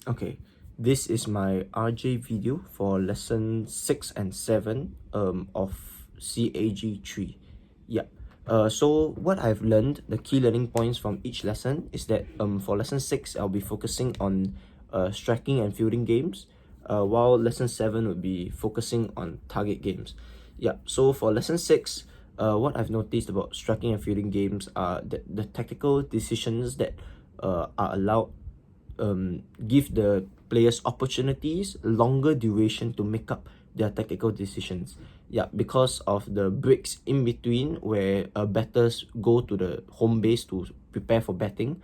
Okay, this is my RJ video for lesson 6 and 7 of CAG 3. Yeah. So what I've learned, the key learning points from each lesson is that for lesson 6, I'll be focusing on striking and fielding games, while lesson 7 would be focusing on target games. Yeah, so for lesson 6, what I've noticed about striking and fielding games are the tactical decisions that are allowed give the players opportunities, longer duration to make up their tactical decisions. Yeah, because of the breaks in between where batters go to the home base to prepare for batting,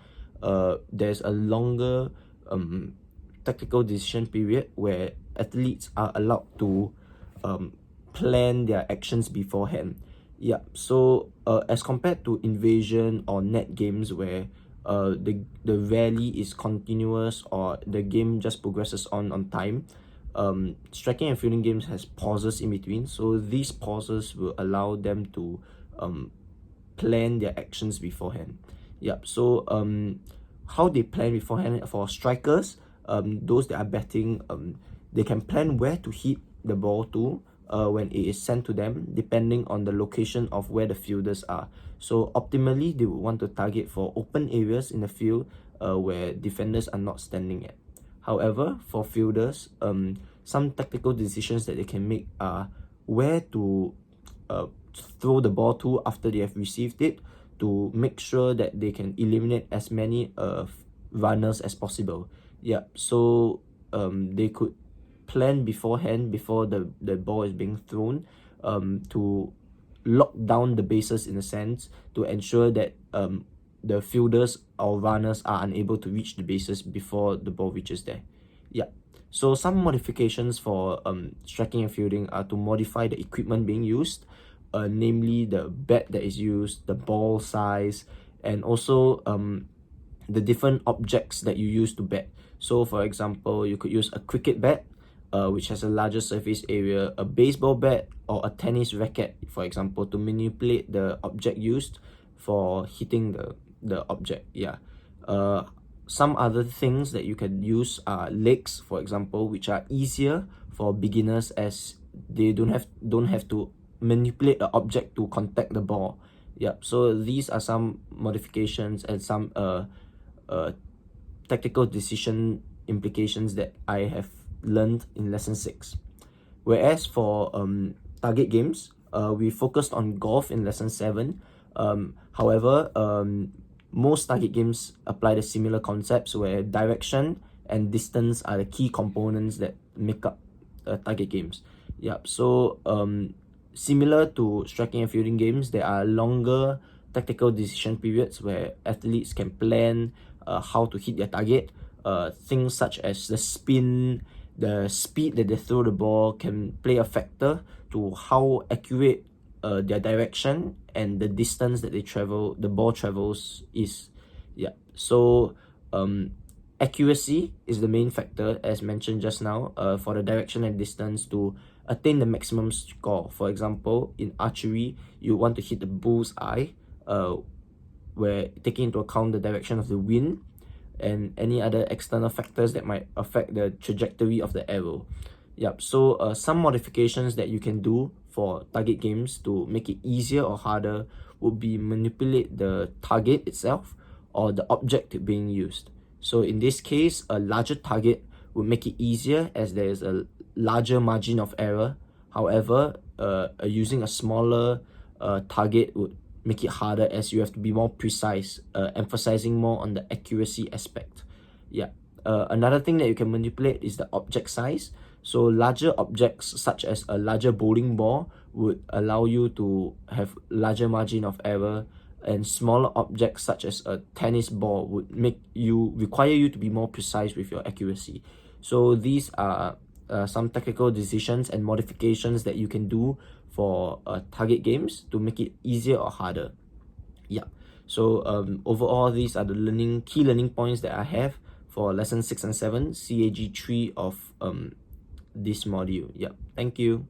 there's a longer tactical decision period where athletes are allowed to plan their actions beforehand. Yeah, so as compared to invasion or net games where the rally is continuous or the game just progresses on time, striking and fielding games has pauses in between, so these pauses will allow them to plan their actions beforehand. Yep, so how they plan beforehand for strikers, those that are batting, they can plan where to hit the ball to when it is sent to them, depending on the location of where the fielders are. So optimally, they would want to target for open areas in the field where defenders are not standing at. However, for fielders, some tactical decisions that they can make are where to throw the ball to after they have received it, to make sure that they can eliminate as many runners as possible. Yeah, so they could plan beforehand before the ball is being thrown, to lock down the bases in a sense, to ensure that the fielders or runners are unable to reach the bases before the ball reaches there. Yeah. So some modifications for striking and fielding are to modify the equipment being used, namely the bat that is used, the ball size, and also the different objects that you use to bat. So for example, you could use a cricket bat, which has a larger surface area, a baseball bat, or a tennis racket, for example, to manipulate the object used for hitting the object. Yeah. Some other things that you can use are legs, for example, which are easier for beginners as they don't have to manipulate the object to contact the ball. Yep. So these are some modifications and some tactical decision implications that I have learned in lesson 6. Whereas for target games, we focused on golf in lesson 7. However, most target games apply the similar concepts where direction and distance are the key components that make up target games. Yep. So similar to striking and fielding games, there are longer tactical decision periods where athletes can plan how to hit their target. Things such as the spin, the speed that they throw the ball can play a factor to how accurate their direction and the distance that the ball travels is. Yeah. So accuracy is the main factor, as mentioned just now, for the direction and distance to attain the maximum score. For example, in archery, you want to hit the bull's eye, where taking into account the direction of the wind and any other external factors that might affect the trajectory of the arrow. Yep. So some modifications that you can do for target games to make it easier or harder would be manipulate the target itself or the object being used. So in this case, a larger target would make it easier as there is a larger margin of error. However, using a smaller target would make it harder as you have to be more precise, emphasizing more on the accuracy aspect. Yeah. Another thing that you can manipulate is the object size. So larger objects such as a larger bowling ball would allow you to have larger margin of error, and smaller objects such as a tennis ball would require you to be more precise with your accuracy. So these are some technical decisions and modifications that you can do for target games to make it easier or harder. Yeah. So overall, these are the key learning points that I have for lesson 6 and 7, CAG 3 of this module. Yeah. Thank you.